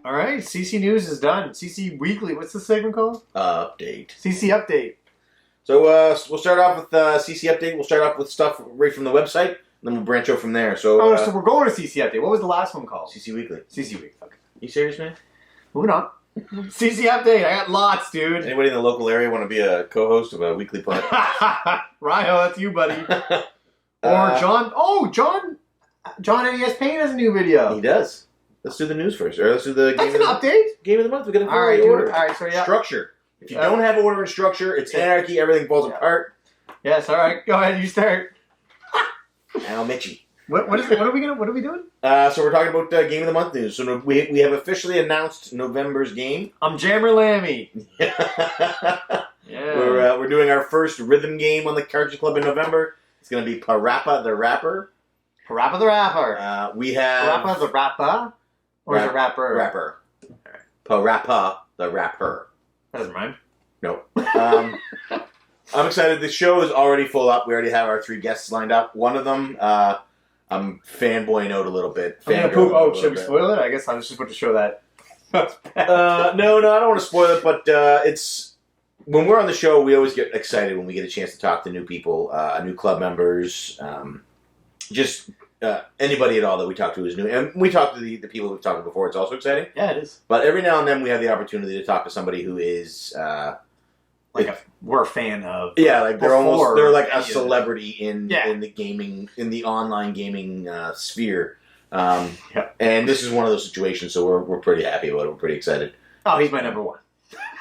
All right, CC News is done. CC Weekly, what's the segment called? Update. CC Update. So we'll start off with CC Update. We'll start off with stuff right from the website, and then we'll branch out from there. So, so we're going to CC Update. What was the last one called? CC Weekly. CC Week. Okay. You serious, man? Moving on. CC Update. I got lots, dude. Anybody in the local area want to be a co-host of a weekly podcast? Ryo, that's you, buddy. Or John. Oh, John NES Payne has a new video. He does. Let's do the news first. Or let's do the That's an update. Game of the month. We're going to follow All right, the order. All right, so yeah. Structure. If you don't have order and structure, it's anarchy. Everything falls apart. Yes. All right. Go ahead. You start. Al Mitchie. What are we doing? So we're talking about Game of the Month news. So we have officially announced November's game. I'm Jammer Lammy. Yeah. Yeah. We're doing our first rhythm game on the Cartridge Club in November. It's going to be Parappa the Rapper. Parappa the Rapper. We have Parappa the Rapper, or is it Rapper? Rapper. Parappa the Rapper. That doesn't rhyme. No. I'm excited. The show is already full up. We already have our 3 guests lined up. One of them, I'm fanboying out a little bit. Oh, should we spoil it? I guess I was just about to show that. No, I don't want to spoil it, but it's when we're on the show, we always get excited when we get a chance to talk to new people, new club members, just anybody at all that we talk to is new. And we talk to the people we've talked to before. It's also exciting. Yeah, it is. But every now and then we have the opportunity to talk to somebody who is we're a fan of. Yeah, like they're like a celebrity in the online gaming sphere. And this is one of those situations, so we're pretty happy about it. We're pretty excited. Oh, he's my number one.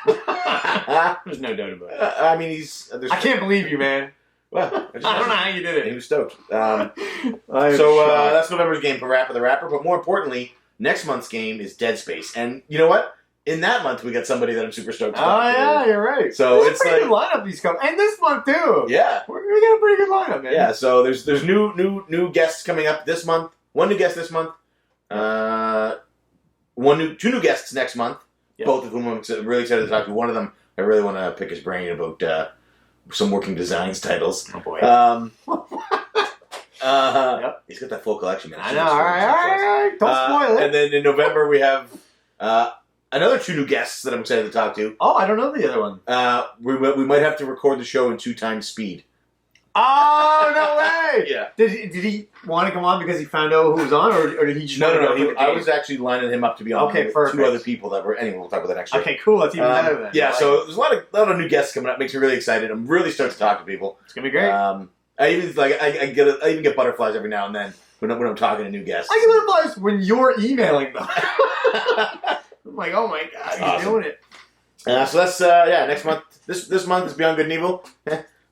There's no doubt about it. I mean, I can't believe you, man. Well, I don't know how you did it. He was stoked. That's November's game, Parappa the Rapper. But more importantly, next month's game is Dead Space. And you know what? In that month, we got somebody that I'm super stoked to talk to. Yeah, you're right. So it's a pretty good lineup these come, and this month too. Yeah, we got a pretty good lineup, man. Yeah, so there's new guests coming up this month. One new guest this month. Two new guests next month. Yep. Both of whom I'm really excited to talk to. One of them, I really want to pick his brain about some working designs titles. Oh boy. Yep. He's got that full collection, man. I know. All right. Don't spoil it. And then in November we have another 2 new guests that I'm excited to talk to. Oh, I don't know the other one. We might have to record the show in 2 times speed. Oh, no way! Yeah. Did he want to come on because he found out who was on, or did he just No. I was actually lining him up to be on with perfect. 2 other people that were... Anyway, we'll talk about that next year. Okay, cool. That's even better then. Yeah, so there's a lot of new guests coming up. Makes me really excited. I'm really stoked to talk to people. It's going to be great. I even get butterflies every now and then when I'm talking to new guests. I get butterflies when you're emailing them. I'm like, oh my god, he's doing it. So that's next month. This month is Beyond Good and Evil.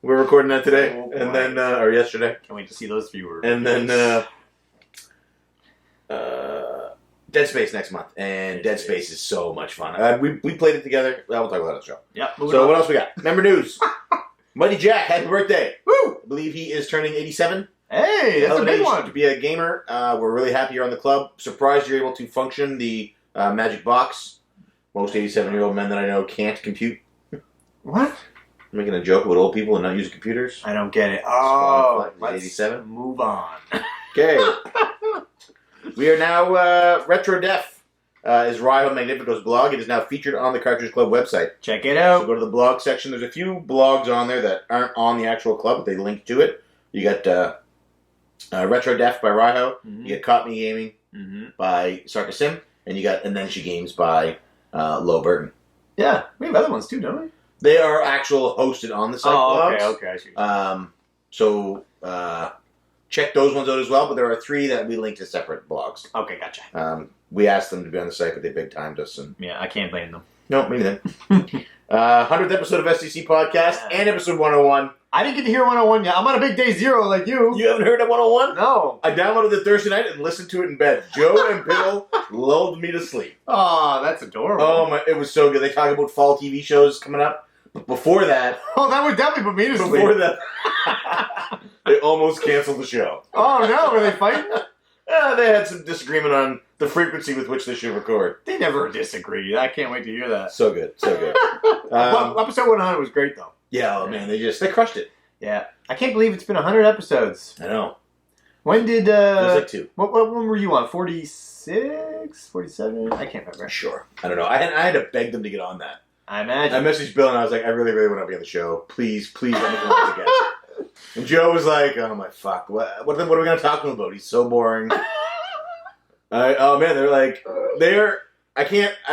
We're recording that today, and then or yesterday. Can't wait to see those viewers. And then Dead Space next month, and Dead Space is so much fun. We played it together. We'll talk about that on the show. Yeah. So what else we got? Member news. Mighty Jack, happy birthday! Woo! I believe he is turning 87. Hey, that's a big one. To be a gamer, we're really happy you're on the club. Surprised you're able to function the Magic Box. Most 87-year-old men that I know can't compute. What? I'm making a joke about old people and not using computers. I don't get it. Oh, let's 87. Move on. Okay. We are now Retro Def. Is Ryo Magnifico's blog. It is now featured on the Cartridge Club website. Check it out. So go to the blog section. There's a few blogs on there that aren't on the actual club, but they link to it. You got Retro Def by Ryo. Mm-hmm. You got Caught Me Gaming by Sarka Sim, and you got And Then She Games by Lo Burton. Yeah, we have other ones too, don't we? They are actual hosted on the site blogs. Okay, I see. So check those ones out as well, but there are 3 that we link to separate blogs. Okay, gotcha. We asked them to be on the site, but they big timed us. And yeah, I can't blame them. No, me neither. 100th episode of SDC Podcast and episode 101. I didn't get to hear 101 yet. I'm on a big day 0 like you. You haven't heard of 101? No. I downloaded it Thursday night and listened to it in bed. Joe and Bill lulled me to sleep. Oh, that's adorable. Oh, my, it was so good. They talk about fall TV shows coming up. But before that... Oh, that would definitely put me to sleep. Before that... they almost canceled the show. Oh, no. Were they fighting? They had some disagreement on the frequency with which they should record. They never disagreed. I can't wait to hear that. So good. Episode 100 was great, though. Yeah, oh man, they crushed it. Yeah. I can't believe it's been 100 episodes. I know. When did... It was like 2. What one were you on? 46? 47? I can't remember. Sure. I don't know. I had to beg them to get on that. I imagine. I messaged Bill and I was like, I really, really want to be on the show. Please let me come on as a guest. And Joe was like, oh my fuck, what are we going to talk to him about? He's so boring. Oh man, I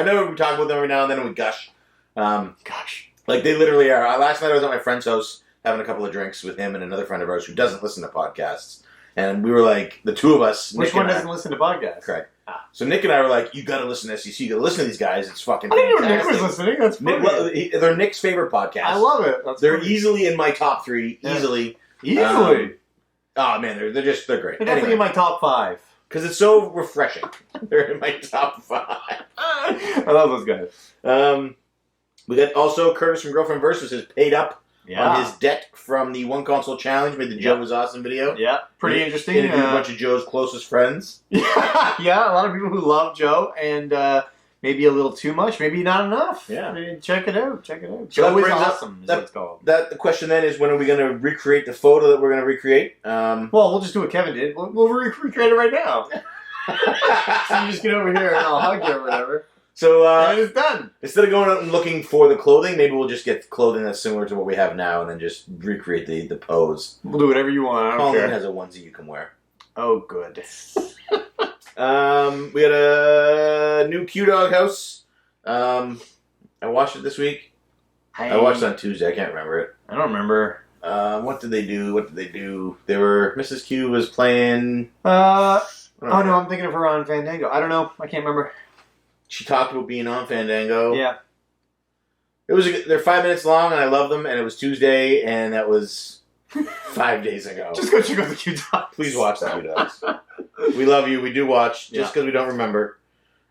know we talk about them every now and then and we gush. Gosh. Like they literally are. Last night I was at my friend's house having a couple of drinks with him and another friend of ours who doesn't listen to podcasts. And we were like, the two of us. Which one doesn't listen to podcasts? Correct. So Nick and I were like, you got to listen to SEC. You got to listen to these guys. It's fucking I didn't know fantastic. Nick was listening. That's funny. They're Nick's favorite podcast. I love it. They're easily in my top 3. Yeah. Easily. Oh man, they're great. They're definitely in my top 5. Because it's so refreshing. They're in my top 5. I love those guys. We got also Curtis from Girlfriend Versus has paid up Yeah. on his debt from the One Console Challenge. Made the Joe Was Awesome video. Yeah, pretty interesting. Interviewed a bunch of Joe's closest friends. Yeah, a lot of people who love Joe, and maybe a little too much, maybe not enough. Yeah. I mean, check it out. Check it out. So Joe that is brings up- awesome, is what it's called. The question then is, when are we going to recreate the photo that we're going to recreate? Well, we'll just do what Kevin did. We'll recreate it right now. So you just get over here and I'll hug you or whatever. So And it's done. instead of going out and looking for the clothing, maybe we'll just get clothing that's similar to what we have now and then just recreate the pose. We'll do whatever you want. I don't Colleen care. has a onesie you can wear. Oh, good. We got a new Q-Dog house. I watched it this week. I watched it on Tuesday. I can't remember it. I don't remember. What did they do? They were... Mrs. Q was playing... Oh, no, I'm thinking of her on Fandango. I don't know. I can't remember. She talked about being on Fandango. Yeah. They're 5 minutes long, and I love them, and it was Tuesday, and that was 5 days ago. Just go check out the Q-Dogs. Please watch the Q-Dogs. We love you. We do watch, just because we don't remember.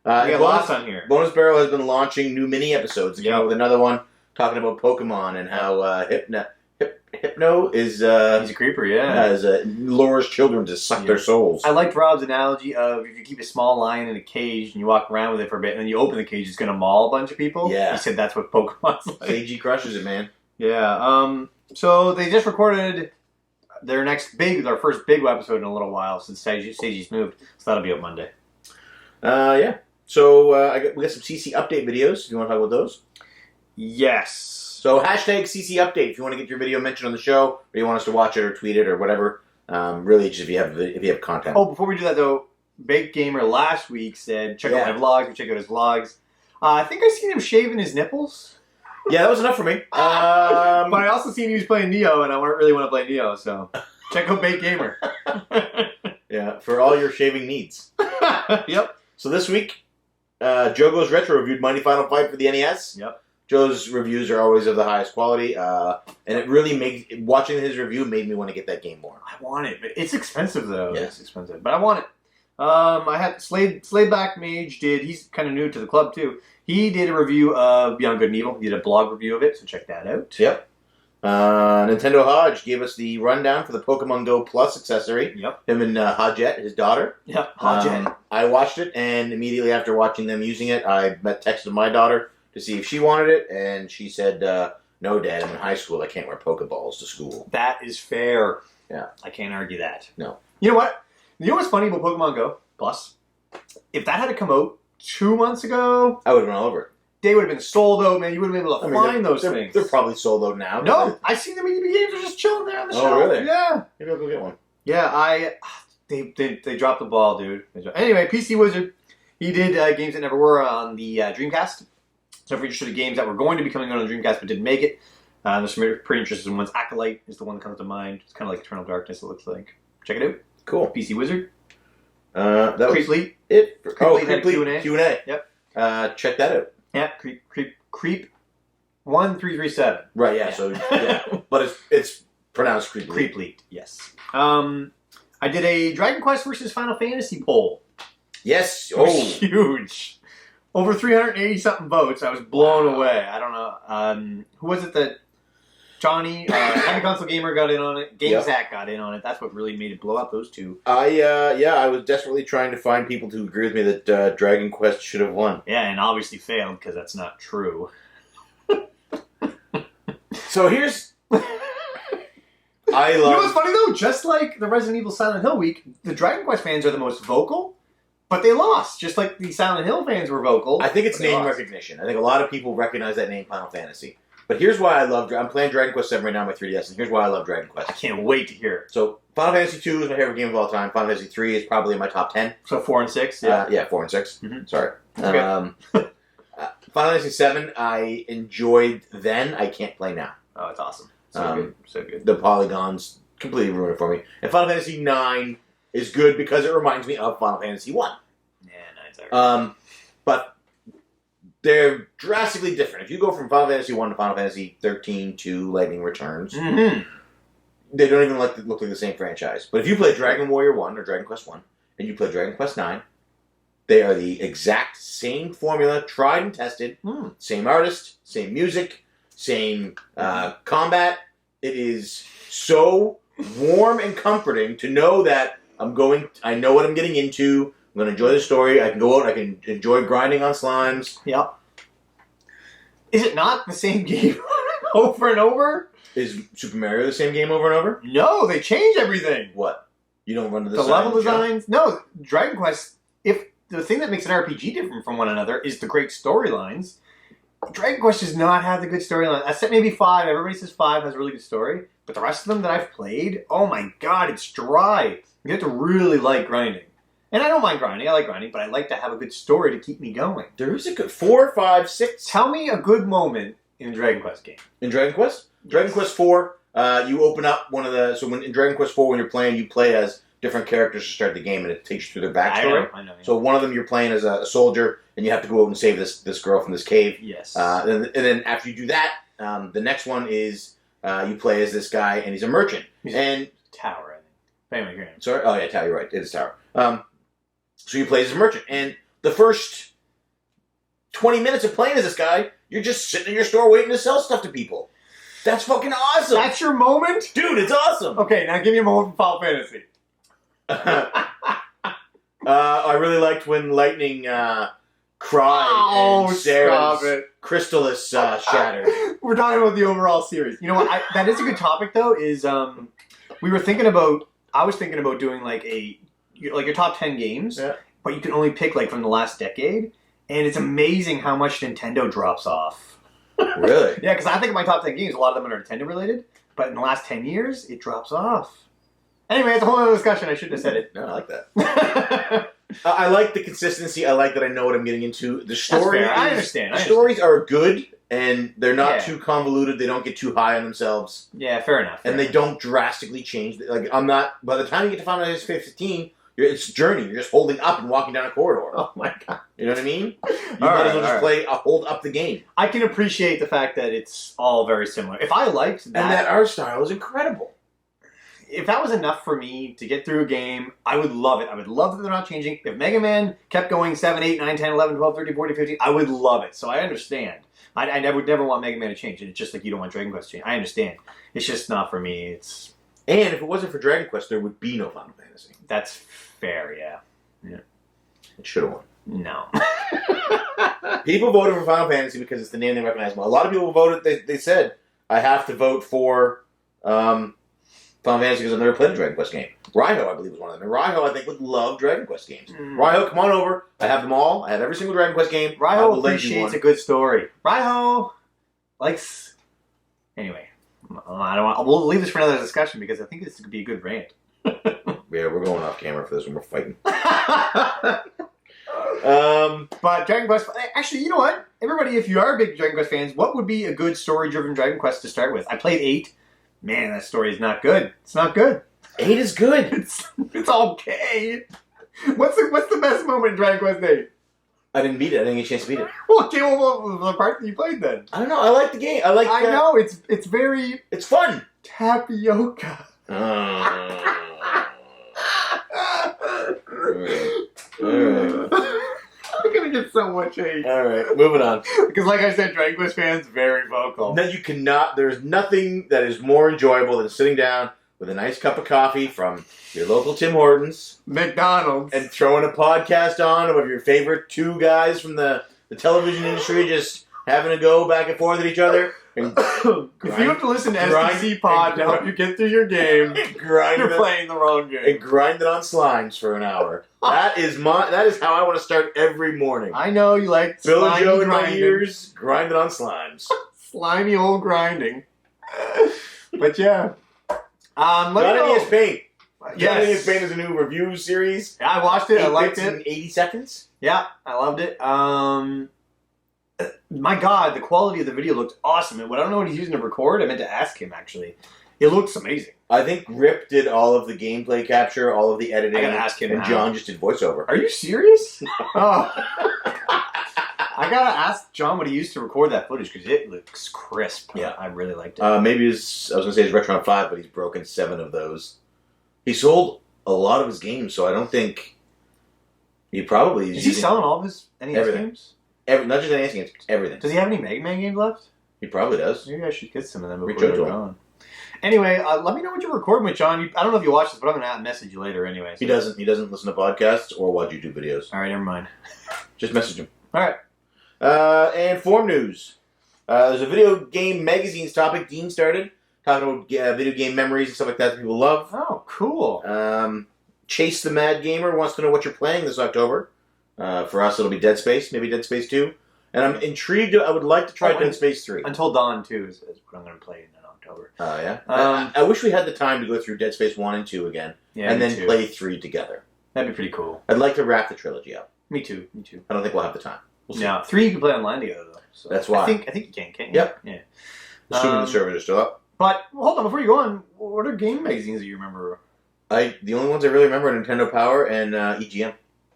We got lots on here. Bonus Barrel has been launching new mini episodes. They came out with another one talking about Pokemon and how Hypno is... He's a creeper, yeah. lures children to suck their souls. I liked Rob's analogy of if you keep a small lion in a cage and you walk around with it for a bit and then you open the cage, it's going to maul a bunch of people. Yeah. He said that's what Pokemon's like. Seiji crushes it, man. Yeah. So they just recorded their first big episode in a little while since Seiji's moved. So that'll be up Monday. Yeah. So we got some CC update videos. You want to talk about those? Yes. So hashtag CC update if you want to get your video mentioned on the show, or you want us to watch it or tweet it or whatever. Really, just if you have content. Oh, before we do that though, Baked Gamer last week said check out my vlogs. We check out his vlogs. I think I seen him shaving his nipples. Yeah, that was enough for me. But I also seen he was playing Neo, and I really want to play Neo. So check out Baked Gamer. Yeah, for all your shaving needs. Yep. So this week, Joe Goes Retro reviewed Mighty Final Fight for the NES. Yep. Joe's reviews are always of the highest quality, and it really watching his review made me want to get that game more. I want it. It's expensive though. Yeah. It's expensive, but I want it. I had Sladeback Mage he's kind of new to the club too. He did a review of Beyond Good and Evil. He did a blog review of it, so check that out. Yep. Nintendo Hodge gave us the rundown for the Pokemon Go Plus accessory. Yep. Him and Hodgette, his daughter. Yep. Hodgette. I watched it, and immediately after watching them using it, I texted my daughter to see if she wanted it, and she said, no, Dad, I'm in high school. I can't wear Pokeballs to school. That is fair. Yeah. I can't argue that. No. You know what? You know what's funny about Pokemon Go Plus? If that had come out 2 months ago, I would have been all over it. they would have been sold out, man. You would have been able to find those things. They're probably sold out now. No, I seen them in EB games. They're just chilling there on the Oh, shelf. really? Yeah. Maybe I'll go get one. Yeah, they dropped the ball, dude. Anyway, PC Wizard, he did games that never were on the Dreamcast. So if you're interested in games that were going to be coming out on the Dreamcast but didn't make it, there's some pretty interesting ones. Acolyte is the one that comes to mind. It's kind of like Eternal Darkness, it looks like. Check it out. Cool. PC Wizard. That was Creeply. it. Creeply had Q&A. Q&A. Yep. Check that out. Yeah, Creep 1337. Right, yeah. So, yeah. But it's pronounced Creeply. Creeply, yes. I did a Dragon Quest versus Final Fantasy poll. Yes. It was huge. Over 380 something votes. I was blown away. I don't know. Who was it that Johnny, Heavy Console Gamer got in on it. GameSack got in on it. That's what really made it blow up, those two. I was desperately trying to find people to agree with me that Dragon Quest should have won. Yeah, and obviously failed because that's not true. So here's... You know what's funny though? Just like the Resident Evil Silent Hill week, the Dragon Quest fans are the most vocal, but they lost. Just like the Silent Hill fans were vocal. I think it's name recognition. I think a lot of people recognize that name, Final Fantasy. But here's why I love... I'm playing Dragon Quest 7 right now on my 3DS, and here's why I love Dragon Quest. I can't wait to hear it. So, Final Fantasy 2 is my favorite game of all time. Final Fantasy 3 is probably in my top 10. So 4 and 6? Yeah. 4 and 6. Mm-hmm. Sorry. Okay. Final Fantasy 7, I enjoyed then. I can't play now. Oh, it's awesome. So good. So good. The polygons completely ruined it for me. And Final Fantasy 9 is good because it reminds me of Final Fantasy 1. Yeah, 9's alright. But they're drastically different. If you go from Final Fantasy 1 to Final Fantasy 13 to Lightning Returns, they don't even look like the same franchise. But if you play Dragon Warrior 1 or Dragon Quest 1, and you play Dragon Quest 9, they are the exact same formula, tried and tested, same artist, same music, same combat. It is so warm and comforting to know that I know what I'm getting into. I'm going to enjoy the story. I can go out. I can enjoy grinding on slimes. Yep. Is it not the same game over and over? Is Super Mario the same game over and over? No, they change everything. What? You don't run to the The side level and jump? designs? No, Dragon Quest, if the thing that makes an RPG different from one another is the great storylines, Dragon Quest does not have the good storyline. Except maybe 5. Everybody says 5 has a really good story. But the rest of them that I've played, oh my god, it's dry. You have to really like grinding. And I don't mind grinding. I like grinding, but I like to have a good story to keep me going. There is a good 4, 5, 6. Tell me a good moment in a Dragon Quest game. In Dragon Quest? Dragon Quest 4, you open up one of the... So in Dragon Quest 4, when you're playing, you play as different characters to start the game, and it takes you through their backstory. I know. So one of them you're playing as a soldier, and you have to go out and save this girl from this cave. Yes. And then after you do that, the next one is you play as this guy, and he's a merchant. He's and Tower, I think. But anyway, your name. Sorry? Oh, yeah, Tower, you're right. It is Tower. So you play as a merchant, and the first 20 minutes of playing as this guy, you're just sitting in your store waiting to sell stuff to people. That's fucking awesome! That's your moment? Dude, it's awesome! Okay, now give me a moment from Final Fantasy. I really liked when Lightning cried and Sarah's crystal is shattered. We're talking about the overall series. You know what? That is a good topic, though, is we were thinking about... I was thinking about doing like your top 10 games, but you can only pick like from the last decade, and it's amazing how much Nintendo drops off. Really? Yeah, because I think of my top 10 games, a lot of them are Nintendo related, but in the last 10 years, it drops off. Anyway, it's a whole other discussion. I shouldn't have said it. No, I like that. I like the consistency. I like that I know what I'm getting into. The story, I understand. The stories are good, and they're not too convoluted. They don't get too high on themselves. Yeah, fair enough. And they don't drastically change. Like I'm not. By the time you get to Final Fantasy 15, it's a journey. You're just holding up and walking down a corridor. Oh my god! You know what I mean? You might as well just play hold up the game. I can appreciate the fact that it's all very similar. If I liked that, and that art style is incredible. If that was enough for me to get through a game, I would love it. I would love that they're not changing. If Mega Man kept going 7, 8, 9, 10, 11, 12, 13, 14, 15, I would love it. So I understand. I would never want Mega Man to change. And it's just like you don't want Dragon Quest to change. I understand. It's just not for me. And if it wasn't for Dragon Quest, there would be no Final Fantasy. That's fair, yeah. It should have won. No. People voted for Final Fantasy because it's the name they recognize more. A lot of people voted, they said, I have to vote for Final Fantasy because I've never played a Dragon Quest game. Raiho, I believe, was one of them. And Raiho, I think, would love Dragon Quest games. Raiho, come on over. I have them all. I have every single Dragon Quest game. Raiho appreciates a good story. Raiho likes... Anyway, I don't want... We'll leave this for another discussion because I think this could be a good rant. Yeah, we're going off camera for this one. We're fighting. But Dragon Quest... Actually, you know what? Everybody, if you are big Dragon Quest fans, what would be a good story-driven Dragon Quest to start with? I played 8. Man, that story is not good. It's not good. 8 is good. It's okay. What's the best moment in Dragon Quest 8? I didn't beat it. I didn't get a chance to beat it. Well, okay, what was the part that you played then? I don't know. I like the game. I know. It's very... It's fun. Tapioca. All right. I'm gonna get so much hate. All right, moving on. Because, like I said, Dragon Quest fans very vocal. No, you cannot. There's nothing that is more enjoyable than sitting down with a nice cup of coffee from your local Tim Hortons, McDonald's, and throwing a podcast on of your favorite two guys from the television industry just having a go back and forth at each other. And if you have to listen to STC Pod to help you get through your game, you're playing the wrong game. And grinding on slimes for an hour. That is how I want to start every morning. I know you like Bill and Joe in my grinding. ears, grinding on slimes. Slimy old grinding. But yeah. Johnny is Pain. Johnny is Yes. Pain is a new review series. Yeah, I watched it. I 8 liked bits it. in 80 seconds. Yeah, I loved it. My God, the quality of the video looked awesome. And I don't know what he's using to record. I meant to ask him, actually. It looks amazing. I think Rip did all of the gameplay capture, all of the editing. I gotta ask him and now. John just did voiceover. Are you serious? Oh. I gotta ask John what he used to record that footage because it looks crisp. Yeah. I really liked it. Maybe I was going to say his Retron 5, but he's broken 7 of those. He sold a lot of his games, so I don't think he probably Is he selling all of his NES everything. games? Not just NES games, everything. Does he have any Mega Man games left? He probably does. Maybe I should get some of them Reach before out to they're him. gone. Anyway, let me know what you're recording with, John. I don't know if you watch this, but I'm going to message you later anyway. So. He doesn't listen to podcasts or watch YouTube videos. All right, never mind. Just message him. All right. And form news. There's a video game magazines topic Dean started, talking about video game memories and stuff like that people love. Oh, cool. Chase the Mad Gamer wants to know what you're playing this October. For us, it'll be Dead Space, maybe Dead Space 2. And I'm intrigued. I would like to try Dead Space 3. Until Dawn 2 is what I'm going to play in October. Oh, yeah? I wish we had the time to go through Dead Space 1 and 2 again, and then play 3 together. That'd be pretty cool. I'd like to wrap the trilogy up. Me too. I don't think we'll have the time. We'll see. No, 3 you can play online together, though. So That's why. I think you can't you? Yep. Yeah. Assuming the servers are still up. But, hold on, before you go on, what are game magazines that you remember? The only ones I really remember are Nintendo Power and EGM.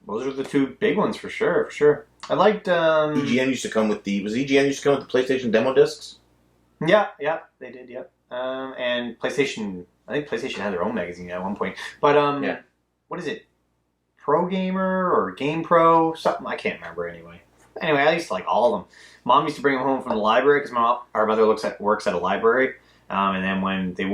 Those are the 2 big ones for sure. I liked... EGM used to come with the PlayStation demo discs? Yeah, they did, yeah. And PlayStation... I think PlayStation had their own magazine at one point. But, yeah. What is it? Pro Gamer or Game Pro? Something, I can't remember anyway. Anyway, I used to like all of them. Mom used to bring them home from the library because our mother works at a library. And then when they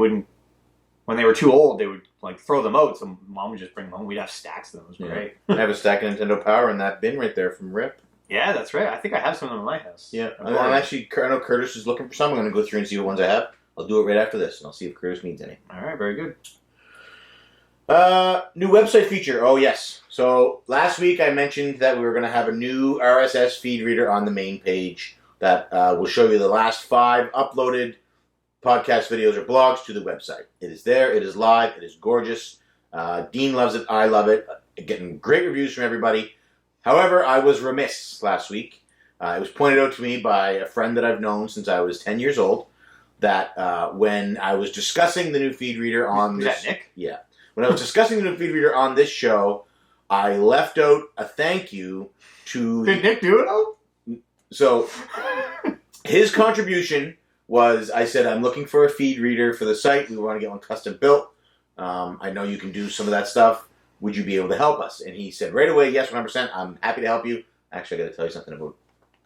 were too old, they would like throw them out. So Mom would just bring them home. We'd have stacks of them. It was great. I have a stack of Nintendo Power in that bin right there from Rip. Yeah, that's right. I think I have some of them in my house. Yeah, I know Curtis is looking for some. I'm going to go through and see what ones I have. I'll do it right after this, and I'll see if Curtis needs any. All right, very good. New website feature. Oh, yes. So last week I mentioned that we were going to have a new RSS feed reader on the main page that will show you the last 5 uploaded podcast videos or blogs to the website. It is there. It is live. It is gorgeous. Dean loves it. I love it. Getting great reviews from everybody. However, I was remiss last week. It was pointed out to me by a friend that I've known since I was 10 years old that when I was discussing the new feed reader on Was that Nick? Yeah. When I was discussing the new feed reader on this show, I left out a thank you to... Did Nick do it all? So, his contribution was, I said, I'm looking for a feed reader for the site. We want to get one custom built. I know you can do some of that stuff. Would you be able to help us? And he said right away, yes, 100%. I'm happy to help you. Actually, I got to tell you something about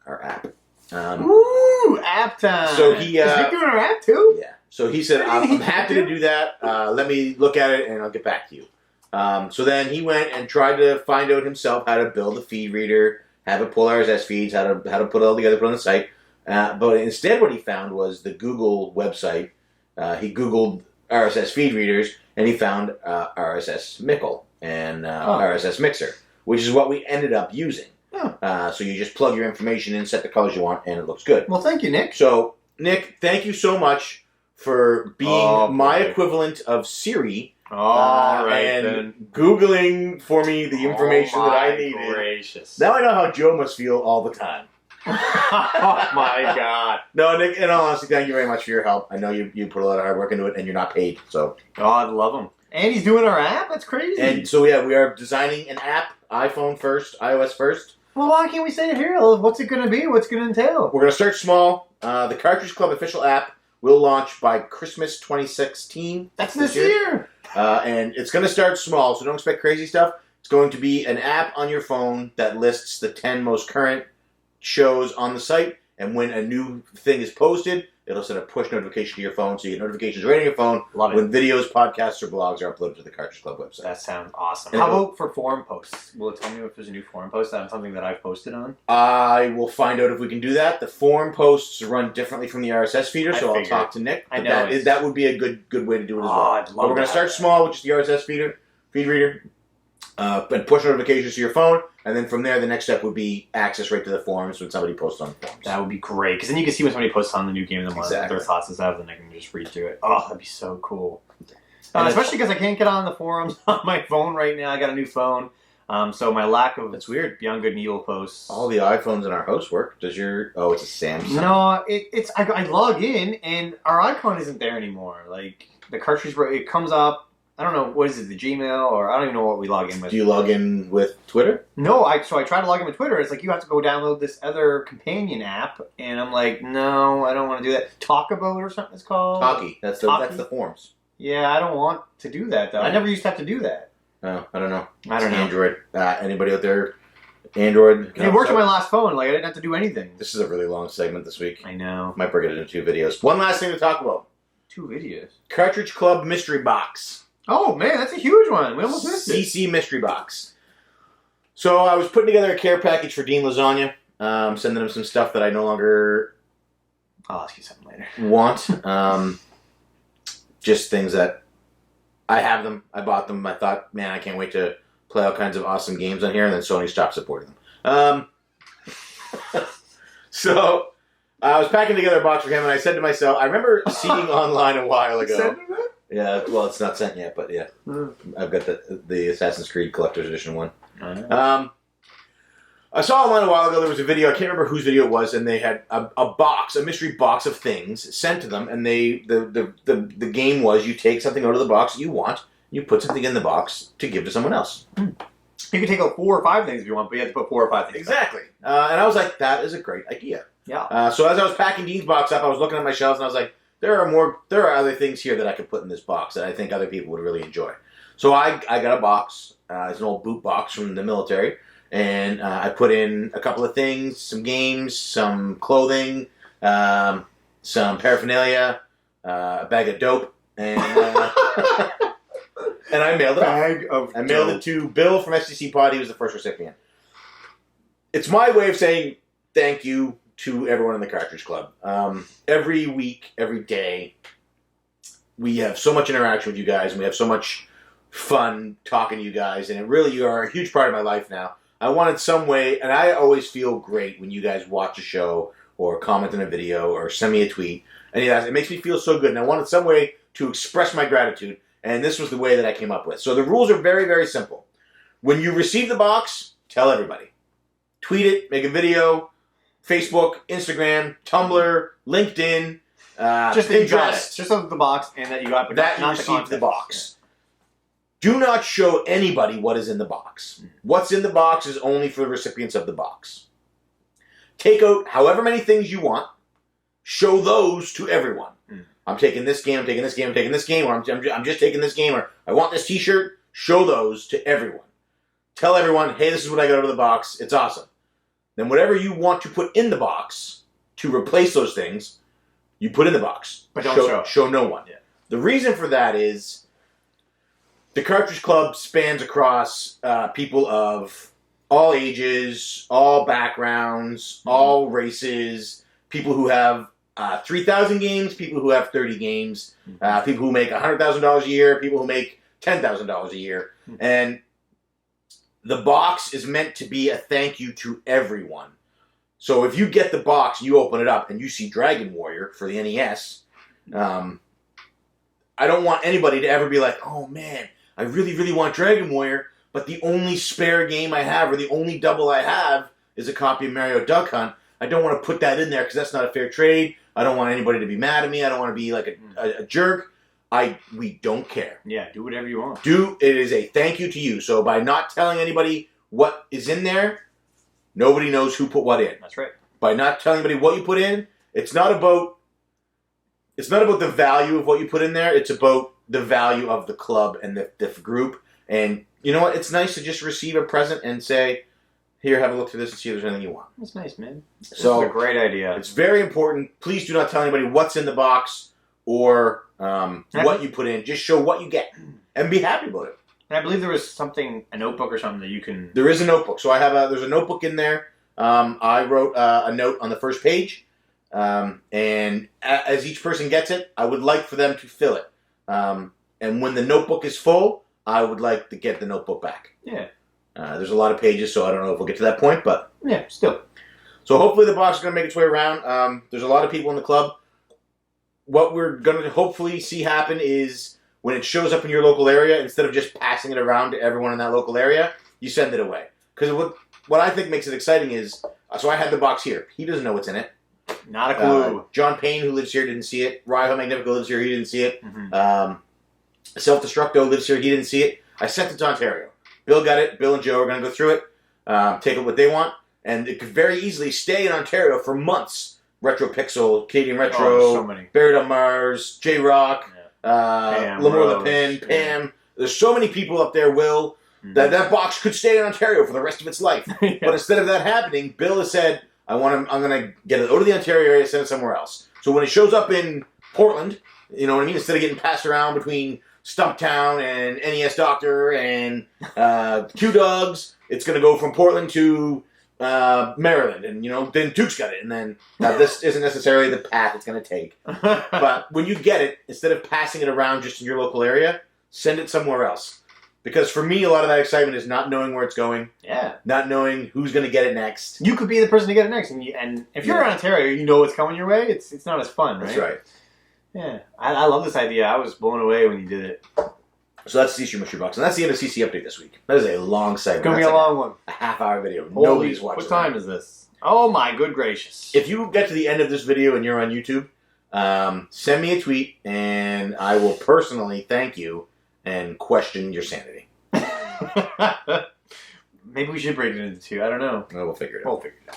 our app. Ooh, app time. So is Nick doing our app too? Yeah. So he said, I'm happy to do that. Let me look at it and I'll get back to you. So then he went and tried to find out himself how to build a feed reader, have it pull RSS feeds, how to put it all together, put it on the site. But instead what he found was the Google website. He Googled RSS feed readers and he found RSS Mickle and RSS Mixer, which is what we ended up using. Oh. So you just plug your information in, set the colors you want, and it looks good. Well, thank you, Nick. So, Nick, thank you so much for being my equivalent of Siri. And Googling for me the information that I needed. Gracious. Now I know how Joe must feel all the time. Oh my God. No, Nick, in all honesty, thank you very much for your help. I know you put a lot of hard work into it and you're not paid. So God, love him. And he's doing our app? That's crazy. And so, yeah, we are designing an app, iPhone first, iOS first. Well, why can't we say it here? What's it going to be? What's it going to entail? We're going to start small. The Cartridge Club official app will launch by Christmas 2016. That's this year. And it's going to start small, so don't expect crazy stuff. It's It's going to be an app on your phone that lists the 10 most current shows on the site, and when a new thing is posted, it'll send a push notification to your phone, so you get notifications right on your phone when videos, podcasts, or blogs are uploaded to the Cartridge Club website. That sounds awesome. How about for forum posts? Will it tell me if there's a new forum post on something that I've posted on? I will find out if we can do that. The forum posts run differently from the RSS feeder, so I'll talk to Nick. I know that would be a good way to do it as well. I'd love but we're going to start small with just the RSS feed reader, and push notifications to your phone, and then from there, the next step would be access right to the forums when somebody posts on the forums. That would be great, because then you can see when somebody posts on the new game of the month, their thoughts and stuff, and I can just read through it. Oh, that'd be so cool. Especially because I can't get on the forums on my phone right now. I got a new phone, so my lack of that's weird. Beyond Good and Evil posts. All the iPhones in our house work. Does your it's a Samsung? No, it's I log in and our icon isn't there anymore. Like the cartridge, it comes up. I don't know, what is it, the Gmail, or I don't even know what we log in with. Do you log in with Twitter? No, so I try to log in with Twitter. It's like, you have to go download this other companion app, and I'm like, no, I don't want to do that. Talk About or something it's called? Talkie. That's the forums. Yeah, I don't want to do that, though. I never used to have to do that. Oh, I don't know. I don't know. Android. Anybody out there? Android? It worked on my last phone. Like, I didn't have to do anything. This is a really long segment this week. I know. Might break it into 2 videos. One last thing to talk about. 2 videos? Cartridge Club Mystery Box. Oh, man, that's a huge one. We almost missed it. CC Mystery Box. So I was putting together a care package for Dean Lasagna. Sending him some stuff that I no longer... I'll ask you something later. Want. Just things that... I have them. I bought them. I thought, man, I can't wait to play all kinds of awesome games on here. And then Sony stopped supporting them. So I was packing together a box for him, and I said to myself, I remember seeing online a while ago... Yeah, well, it's not sent yet, but yeah. I've got the Assassin's Creed Collector's Edition one. I saw online a while ago, there was a video, I can't remember whose video it was, and they had a box, a mystery box of things sent to them, and the game was you take something out of the box that you want, you put something in the box to give to someone else. You can take out 4 or 5 things if you want, but you have to put 4 or 5 things. Exactly. And I was like, that is a great idea. Yeah. So as I was packing Dean's box up, I was looking at my shelves, and I was like, there are other things here that I could put in this box that I think other people would really enjoy. So I got a box. It's an old boot box from the military. And I put in a couple of things, some games, some clothing, some paraphernalia, a bag of dope, and and I mailed it off. I mailed it to Bill from STC Pod. He was the first recipient. It's my way of saying thank you to everyone in the Cartridge Club. Every week, every day, we have so much interaction with you guys, and we have so much fun talking to you guys, and you are a huge part of my life now. I wanted some way, and I always feel great when you guys watch a show, or comment on a video, or send me a tweet, and it makes me feel so good, and I wanted some way to express my gratitude, and this was the way that I came up with. So the rules are very, very simple. When you receive the box, tell everybody. Tweet it, make a video, Facebook, Instagram, Tumblr, LinkedIn, just Pinterest. Just of the box, and that you got that you received the box. Yeah. Do not show anybody what is in the box. What's in the box is only for the recipients of the box. Take out however many things you want. Show those to everyone. I'm taking this game, I'm taking this game, I'm taking this game, or I'm just taking this game, or I want this t-shirt. Show those to everyone. Tell everyone, hey, this is what I got out of the box. It's awesome. Then whatever you want to put in the box to replace those things, you put in the box. But don't show no one. Yeah. The reason for that is the Cartridge Club spans across people of all ages, all backgrounds, all races, people who have 3,000 games, people who have 30 games, people who make $100,000 a year, people who make $10,000 a year. And the box is meant to be a thank you to everyone. So if you get the box, you open it up, and you see Dragon Warrior for the NES, I don't want anybody to ever be like, oh man, I really, really want Dragon Warrior, but the only spare game I have, or the only double I have, is a copy of Mario Duck Hunt. I don't want to put that in there because that's not a fair trade. I don't want anybody to be mad at me. I don't want to be like a jerk. We don't care. Yeah, do whatever you want. It is a thank you to you. So by not telling anybody what is in there, nobody knows who put what in. That's right. By not telling anybody what you put in, it's not about the value of what you put in there. It's about the value of the club and the group And you know what? It's nice to just receive a present and say, here, have a look through this and see if there's anything you want. That's nice, man. So That's a great idea. It's very important. Please do not tell anybody what's in the box or what you put in. Just show what you get and be happy about it. And I believe there was something, a notebook or something that you can... There is a notebook. So there's a notebook in there. I wrote a note on the first page. And as each person gets it, I would like for them to fill it. And when the notebook is full, I would like to get the notebook back. Yeah. There's a lot of pages, so I don't know if we'll get to that point, but... Yeah, still. So hopefully the box is going to make its way around. There's a lot of people in the club. What we're going to hopefully see happen is when it shows up in your local area, instead of just passing it around to everyone in that local area, you send it away. Because what I think makes it exciting is... So I had the box here. He doesn't know what's in it. Not a clue. John Payne, who lives here, didn't see it. Raiho Magnifico lives here. He didn't see it. Mm-hmm. Self-Destructo lives here. He didn't see it. I sent it to Ontario. Bill got it. Bill and Joe are going to go through it, take it what they want, and it could very easily stay in Ontario for months. Retro Pixel, Canadian Retro, so many. Buried on Mars, J-Rock, Lamore Lepin, Pam. Yeah. There's so many people up there, Will, that box could stay in Ontario for the rest of its life. Yeah. But instead of that happening, Bill has said, I'm going to get it out of the Ontario area and send it somewhere else. So when it shows up in Portland, you know what I mean? Instead of getting passed around between Stumptown and NES Doctor and Q-Dogs, it's going to go from Portland to Maryland. And, then Duke's got it. And then, now this isn't necessarily the path it's going to take. But when you get it, instead of passing it around just in your local area, send it somewhere else. Because for me, a lot of that excitement is not knowing where it's going. Yeah. Not knowing who's going to get it next. You could be the person to get it next. And if you're in Ontario, you know what's coming your way. It's not as fun, right? That's right. Yeah. I love this idea. I was blown away when you did it. So that's CC Mystery Box. And that's the end of CC Update this week. That is a long segment. It's going to be a long one. A half-hour video. Holy, Nobody's watching. What time is this? Oh, my good gracious. If you get to the end of this video and you're on YouTube, send me a tweet, and I will personally thank you and question your sanity. Maybe we should break it into two. I don't know. We'll figure it out. We'll figure it out.